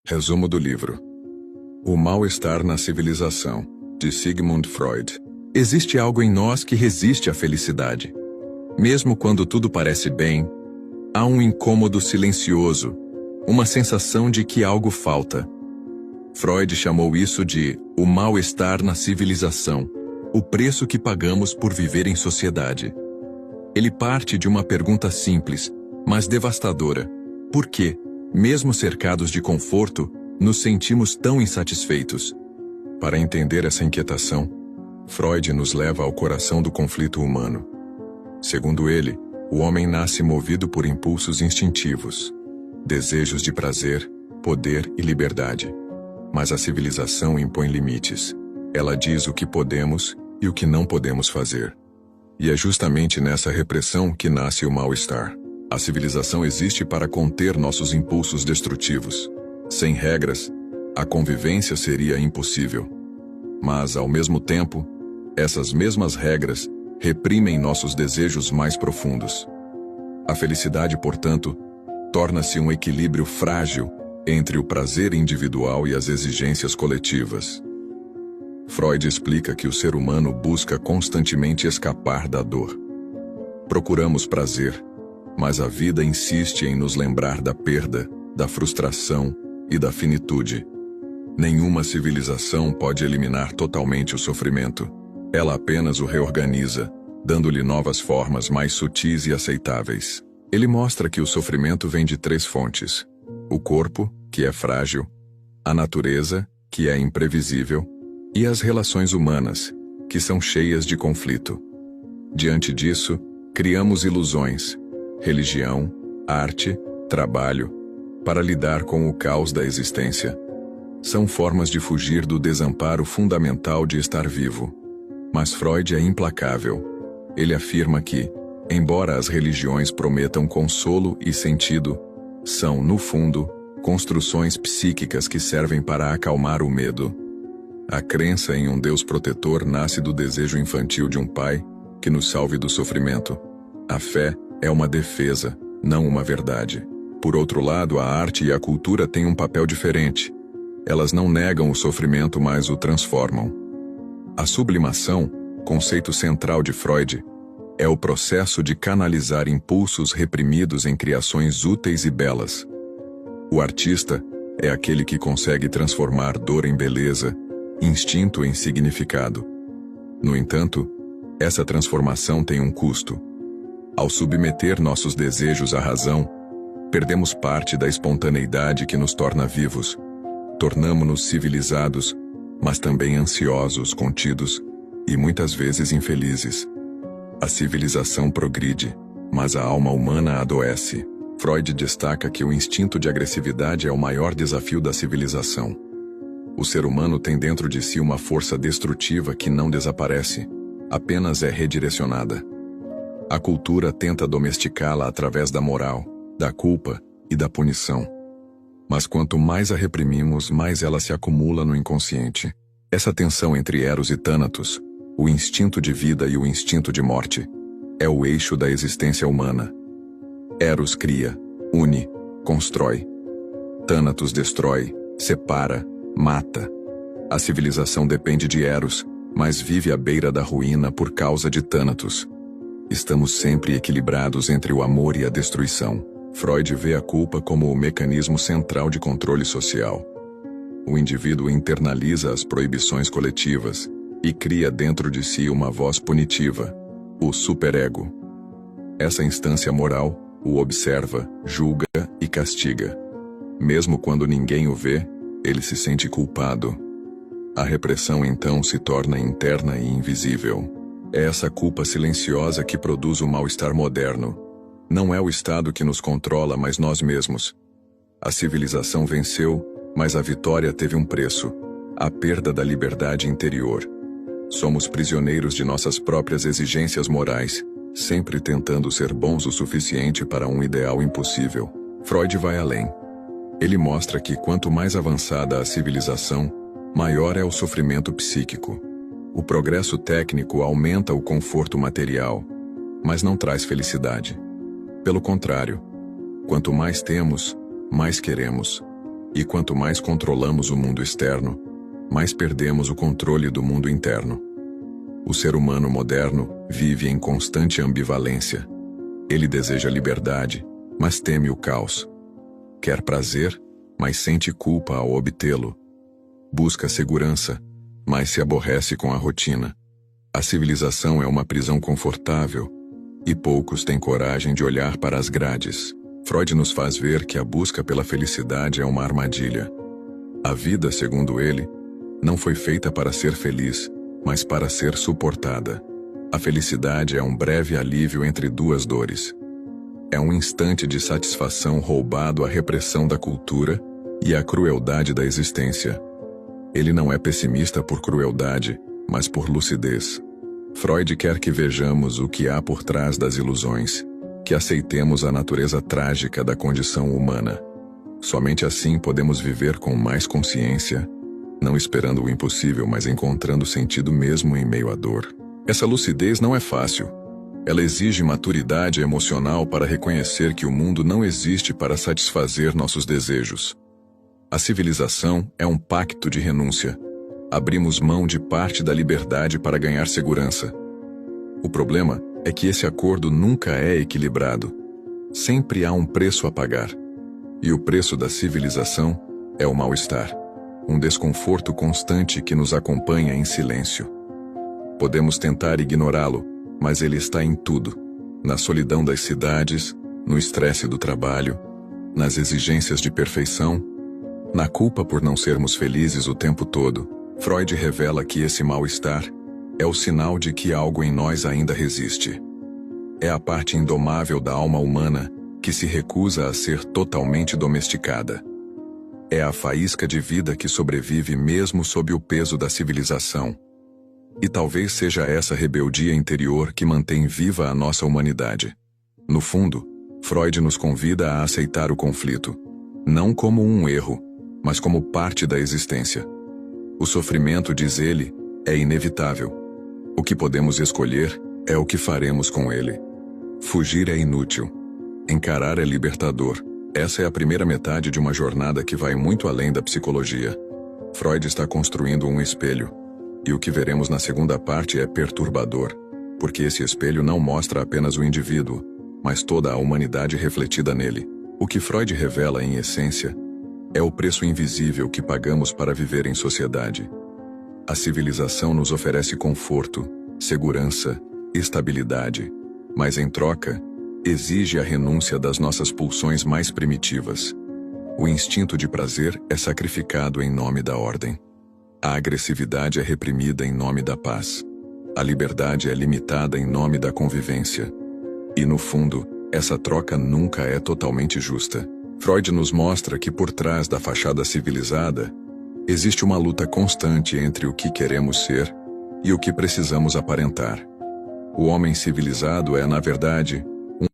Resumo do livro: O mal-estar na civilização, de Sigmund Freud. Existe algo em nós que resiste à felicidade. Mesmo quando tudo parece bem, há um incômodo silencioso, uma sensação de que algo falta. Freud chamou isso de o mal-estar na civilização, o preço que pagamos por viver em sociedade. Ele parte de uma pergunta simples, mas devastadora: por quê, mesmo cercados de conforto, nos sentimos tão insatisfeitos? Para entender essa inquietação, Freud nos leva ao coração do conflito humano. Segundo ele, o homem nasce movido por impulsos instintivos, desejos de prazer, poder e liberdade. Mas a civilização impõe limites. Ela diz o que podemos e o que não podemos fazer. E é justamente nessa repressão que nasce o mal-estar. A civilização existe para conter nossos impulsos destrutivos. Sem regras, a convivência seria impossível. Mas, ao mesmo tempo, essas mesmas regras reprimem nossos desejos mais profundos. A felicidade, portanto, torna-se um equilíbrio frágil entre o prazer individual e as exigências coletivas. Freud explica que o ser humano busca constantemente escapar da dor. Procuramos prazer, mas a vida insiste em nos lembrar da perda, da frustração e da finitude. Nenhuma civilização pode eliminar totalmente o sofrimento. Ela apenas o reorganiza, dando-lhe novas formas mais sutis e aceitáveis. Ele mostra que o sofrimento vem de 3 fontes: o corpo, que é frágil, a natureza, que é imprevisível, e as relações humanas, que são cheias de conflito. Diante disso, criamos ilusões, religião, arte, trabalho, para lidar com o caos da existência. São formas de fugir do desamparo fundamental de estar vivo. Mas Freud é implacável. Ele afirma que, embora as religiões prometam consolo e sentido, são, no fundo, construções psíquicas que servem para acalmar o medo. A crença em um Deus protetor nasce do desejo infantil de um pai que nos salve do sofrimento. A fé é uma defesa, não uma verdade. Por outro lado, a arte e a cultura têm um papel diferente. Elas não negam o sofrimento, mas o transformam. A sublimação, conceito central de Freud, é o processo de canalizar impulsos reprimidos em criações úteis e belas. O artista é aquele que consegue transformar dor em beleza, instinto em significado. No entanto, essa transformação tem um custo. Ao submeter nossos desejos à razão, perdemos parte da espontaneidade que nos torna vivos. Tornamo-nos civilizados, mas também ansiosos, contidos e muitas vezes infelizes. A civilização progride, mas a alma humana adoece. Freud destaca que o instinto de agressividade é o maior desafio da civilização. O ser humano tem dentro de si uma força destrutiva que não desaparece, apenas é redirecionada. A cultura tenta domesticá-la através da moral, da culpa e da punição. Mas quanto mais a reprimimos, mais ela se acumula no inconsciente. Essa tensão entre Eros e Thanatos, o instinto de vida e o instinto de morte, é o eixo da existência humana. Eros cria, une, constrói. Thanatos destrói, separa, mata. A civilização depende de Eros, mas vive à beira da ruína por causa de Thanatos. Estamos sempre equilibrados entre o amor e a destruição. Freud vê a culpa como o mecanismo central de controle social. O indivíduo internaliza as proibições coletivas e cria dentro de si uma voz punitiva, o superego. Essa instância moral o observa, julga e castiga. Mesmo quando ninguém o vê, ele se sente culpado. A repressão então se torna interna e invisível. É essa culpa silenciosa que produz o mal-estar moderno. Não é o Estado que nos controla, mas nós mesmos. A civilização venceu, mas a vitória teve um preço: a perda da liberdade interior. Somos prisioneiros de nossas próprias exigências morais, sempre tentando ser bons o suficiente para um ideal impossível. Freud vai além. Ele mostra que quanto mais avançada a civilização, maior é o sofrimento psíquico. O progresso técnico aumenta o conforto material, mas não traz felicidade. Pelo contrário, quanto mais temos, mais queremos. E quanto mais controlamos o mundo externo, mais perdemos o controle do mundo interno. O ser humano moderno vive em constante ambivalência. Ele deseja liberdade, mas teme o caos. Quer prazer, mas sente culpa ao obtê-lo. Busca segurança, mas se aborrece com a rotina. A civilização é uma prisão confortável, e poucos têm coragem de olhar para as grades. Freud nos faz ver que a busca pela felicidade é uma armadilha. A vida, segundo ele, não foi feita para ser feliz, mas para ser suportada. A felicidade é um breve alívio entre duas dores. É um instante de satisfação roubado à repressão da cultura e à crueldade da existência. Ele não é pessimista por crueldade, mas por lucidez. Freud quer que vejamos o que há por trás das ilusões, que aceitemos a natureza trágica da condição humana. Somente assim podemos viver com mais consciência, não esperando o impossível, mas encontrando sentido mesmo em meio à dor. Essa lucidez não é fácil. Ela exige maturidade emocional para reconhecer que o mundo não existe para satisfazer nossos desejos. A civilização é um pacto de renúncia. Abrimos mão de parte da liberdade para ganhar segurança. O problema é que esse acordo nunca é equilibrado. Sempre há um preço a pagar. E o preço da civilização é o mal-estar. Um desconforto constante que nos acompanha em silêncio. Podemos tentar ignorá-lo, mas ele está em tudo. Na solidão das cidades, no estresse do trabalho, nas exigências de perfeição, na culpa por não sermos felizes o tempo todo. Freud revela que esse mal-estar é o sinal de que algo em nós ainda resiste. É a parte indomável da alma humana que se recusa a ser totalmente domesticada. É a faísca de vida que sobrevive mesmo sob o peso da civilização. E talvez seja essa rebeldia interior que mantém viva a nossa humanidade. No fundo, Freud nos convida a aceitar o conflito, não como um erro, mas como parte da existência. O sofrimento, diz ele, é inevitável. O que podemos escolher é o que faremos com ele. Fugir é inútil. Encarar é libertador. Essa é a primeira metade de uma jornada que vai muito além da psicologia. Freud está construindo um espelho. E o que veremos na segunda parte é perturbador, porque esse espelho não mostra apenas o indivíduo, mas toda a humanidade refletida nele. O que Freud revela, em essência, é o preço invisível que pagamos para viver em sociedade. A civilização nos oferece conforto, segurança, estabilidade, mas em troca, exige a renúncia das nossas pulsões mais primitivas. O instinto de prazer é sacrificado em nome da ordem. A agressividade é reprimida em nome da paz. A liberdade é limitada em nome da convivência. E no fundo, essa troca nunca é totalmente justa. Freud nos mostra que por trás da fachada civilizada, existe uma luta constante entre o que queremos ser e o que precisamos aparentar. O homem civilizado é, na verdade,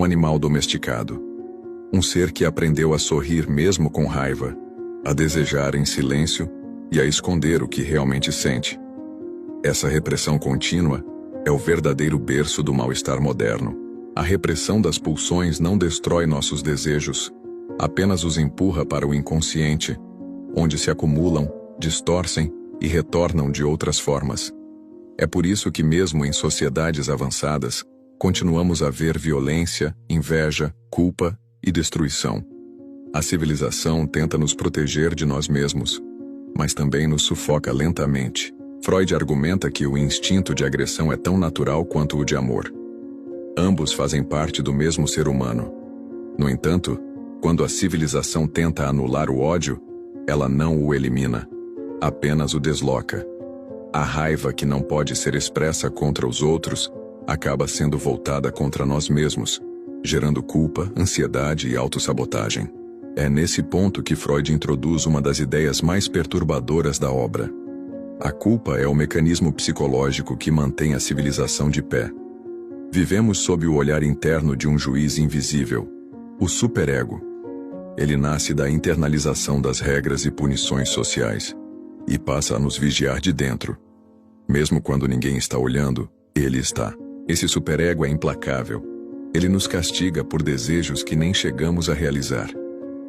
um animal domesticado. Um ser que aprendeu a sorrir mesmo com raiva, a desejar em silêncio e a esconder o que realmente sente. Essa repressão contínua é o verdadeiro berço do mal-estar moderno. A repressão das pulsões não destrói nossos desejos, apenas os empurra para o inconsciente, onde se acumulam, distorcem e retornam de outras formas. É por isso que mesmo em sociedades avançadas, continuamos a ver violência, inveja, culpa e destruição. A civilização tenta nos proteger de nós mesmos, mas também nos sufoca lentamente. Freud argumenta que o instinto de agressão é tão natural quanto o de amor. Ambos fazem parte do mesmo ser humano. No entanto, quando a civilização tenta anular o ódio, ela não o elimina, apenas o desloca. A raiva que não pode ser expressa contra os outros acaba sendo voltada contra nós mesmos, gerando culpa, ansiedade e autossabotagem. É nesse ponto que Freud introduz uma das ideias mais perturbadoras da obra. A culpa é o mecanismo psicológico que mantém a civilização de pé. Vivemos sob o olhar interno de um juiz invisível, o superego. Ele nasce da internalização das regras e punições sociais, e passa a nos vigiar de dentro. Mesmo quando ninguém está olhando, ele está. Esse superego é implacável. Ele nos castiga por desejos que nem chegamos a realizar.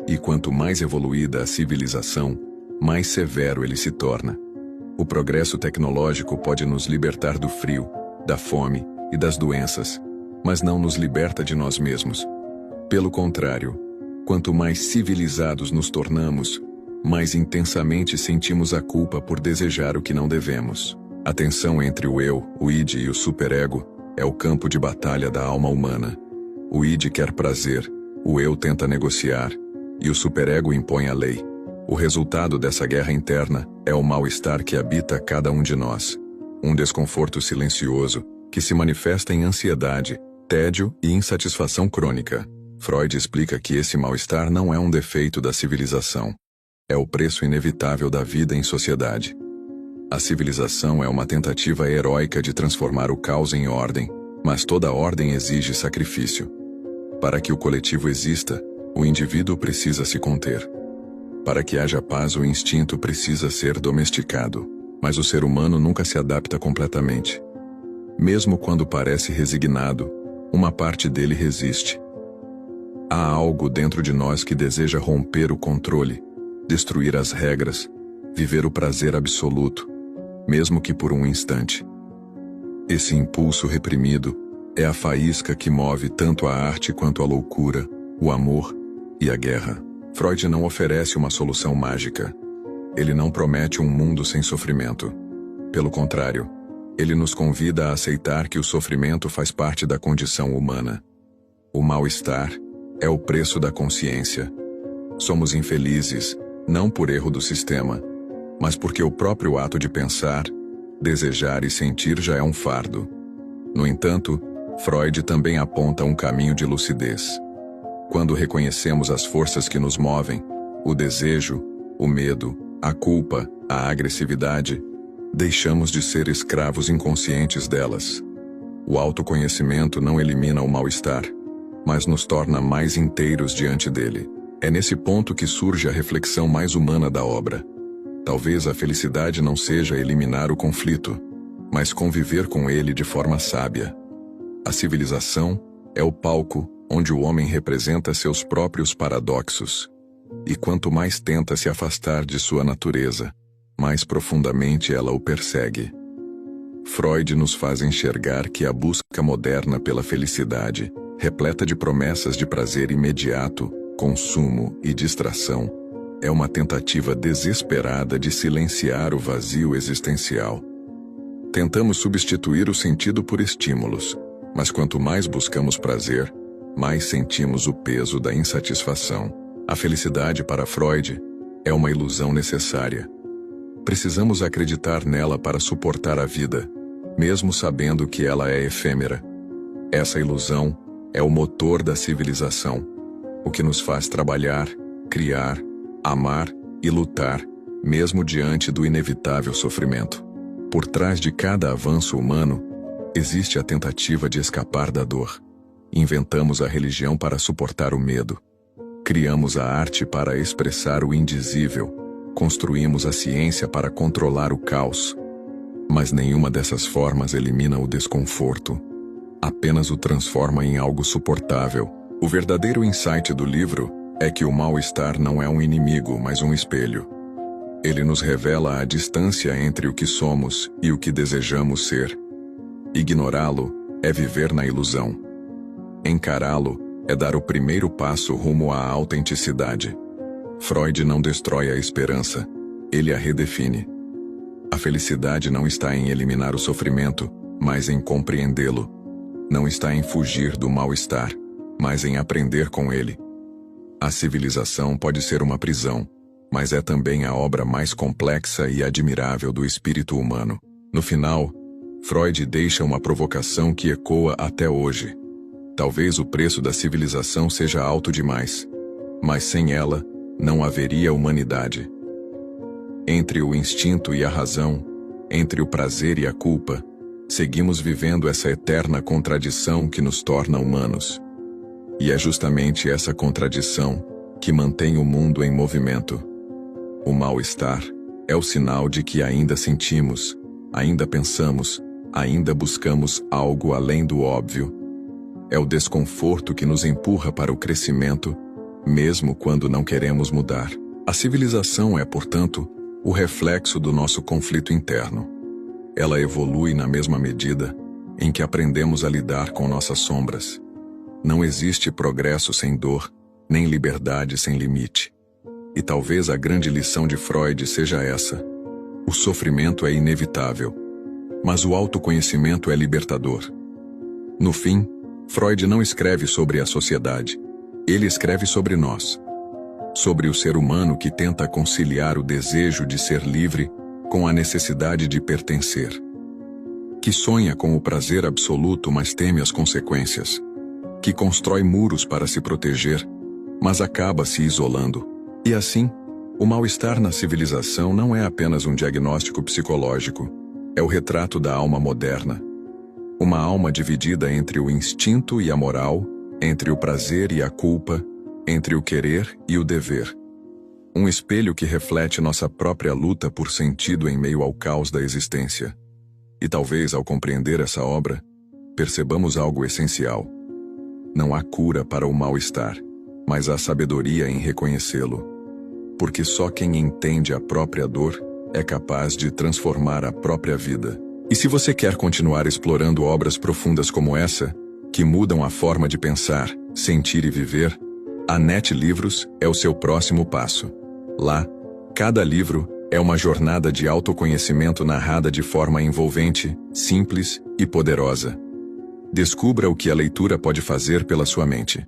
E quanto mais evoluída a civilização, mais severo ele se torna. O progresso tecnológico pode nos libertar do frio, da fome e das doenças, mas não nos liberta de nós mesmos. Pelo contrário, quanto mais civilizados nos tornamos, mais intensamente sentimos a culpa por desejar o que não devemos. A tensão entre o eu, o id e o superego é o campo de batalha da alma humana. O id quer prazer, o eu tenta negociar, e o superego impõe a lei. O resultado dessa guerra interna é o mal-estar que habita cada um de nós. Um desconforto silencioso que se manifesta em ansiedade, tédio e insatisfação crônica. Freud explica que esse mal-estar não é um defeito da civilização. É o preço inevitável da vida em sociedade. A civilização é uma tentativa heróica de transformar o caos em ordem, mas toda ordem exige sacrifício. Para que o coletivo exista, o indivíduo precisa se conter. Para que haja paz, o instinto precisa ser domesticado, mas o ser humano nunca se adapta completamente. Mesmo quando parece resignado, uma parte dele resiste. Há algo dentro de nós que deseja romper o controle, destruir as regras, viver o prazer absoluto, mesmo que por um instante. Esse impulso reprimido é a faísca que move tanto a arte quanto a loucura, o amor e a guerra. Freud não oferece uma solução mágica. Ele não promete um mundo sem sofrimento. Pelo contrário, ele nos convida a aceitar que o sofrimento faz parte da condição humana. O mal-estar é o preço da consciência. Somos infelizes, não por erro do sistema, mas porque o próprio ato de pensar, desejar e sentir já é um fardo. No entanto, Freud também aponta um caminho de lucidez. Quando reconhecemos as forças que nos movem, o desejo, o medo, a culpa, a agressividade, deixamos de ser escravos inconscientes delas. O autoconhecimento não elimina o mal-estar, mas nos torna mais inteiros diante dele. É nesse ponto que surge a reflexão mais humana da obra. Talvez a felicidade não seja eliminar o conflito, mas conviver com ele de forma sábia. A civilização é o palco onde o homem representa seus próprios paradoxos. E quanto mais tenta se afastar de sua natureza, mais profundamente ela o persegue. Freud nos faz enxergar que a busca moderna pela felicidade, repleta de promessas de prazer imediato, consumo e distração, é uma tentativa desesperada de silenciar o vazio existencial. Tentamos substituir o sentido por estímulos, mas quanto mais buscamos prazer, mais sentimos o peso da insatisfação. A felicidade para Freud é uma ilusão necessária. Precisamos acreditar nela para suportar a vida, mesmo sabendo que ela é efêmera. Essa ilusão é o motor da civilização, o que nos faz trabalhar, criar, amar e lutar, mesmo diante do inevitável sofrimento. Por trás de cada avanço humano, existe a tentativa de escapar da dor. Inventamos a religião para suportar o medo. Criamos a arte para expressar o indizível. Construímos a ciência para controlar o caos. Mas nenhuma dessas formas elimina o desconforto. Apenas o transforma em algo suportável. O verdadeiro insight do livro é que o mal-estar não é um inimigo, mas um espelho. Ele nos revela a distância entre o que somos e o que desejamos ser. Ignorá-lo é viver na ilusão. Encará-lo é dar o primeiro passo rumo à autenticidade. Freud não destrói a esperança, ele a redefine. A felicidade não está em eliminar o sofrimento, mas em compreendê-lo. Não está em fugir do mal-estar, mas em aprender com ele. A civilização pode ser uma prisão, mas é também a obra mais complexa e admirável do espírito humano. No final, Freud deixa uma provocação que ecoa até hoje. Talvez o preço da civilização seja alto demais, mas sem ela, não haveria humanidade. Entre o instinto e a razão, entre o prazer e a culpa, seguimos vivendo essa eterna contradição que nos torna humanos. E é justamente essa contradição que mantém o mundo em movimento. O mal-estar é o sinal de que ainda sentimos, ainda pensamos, ainda buscamos algo além do óbvio. É o desconforto que nos empurra para o crescimento, mesmo quando não queremos mudar. A civilização é, portanto, o reflexo do nosso conflito interno. Ela evolui na mesma medida em que aprendemos a lidar com nossas sombras. Não existe progresso sem dor, nem liberdade sem limite. E talvez a grande lição de Freud seja essa: o sofrimento é inevitável, mas o autoconhecimento é libertador. No fim, Freud não escreve sobre a sociedade, ele escreve sobre nós. Sobre o ser humano que tenta conciliar o desejo de ser livre com a necessidade de pertencer. Que sonha com o prazer absoluto, mas teme as consequências. Que constrói muros para se proteger, mas acaba se isolando. E assim, o mal-estar na civilização não é apenas um diagnóstico psicológico, é o retrato da alma moderna. Uma alma dividida entre o instinto e a moral, entre o prazer e a culpa, entre o querer e o dever. Um espelho que reflete nossa própria luta por sentido em meio ao caos da existência. E talvez, ao compreender essa obra, percebamos algo essencial. Não há cura para o mal-estar, mas há sabedoria em reconhecê-lo. Porque só quem entende a própria dor é capaz de transformar a própria vida. E se você quer continuar explorando obras profundas como essa, que mudam a forma de pensar, sentir e viver, a NET Livros é o seu próximo passo. Lá, cada livro é uma jornada de autoconhecimento narrada de forma envolvente, simples e poderosa. Descubra o que a leitura pode fazer pela sua mente.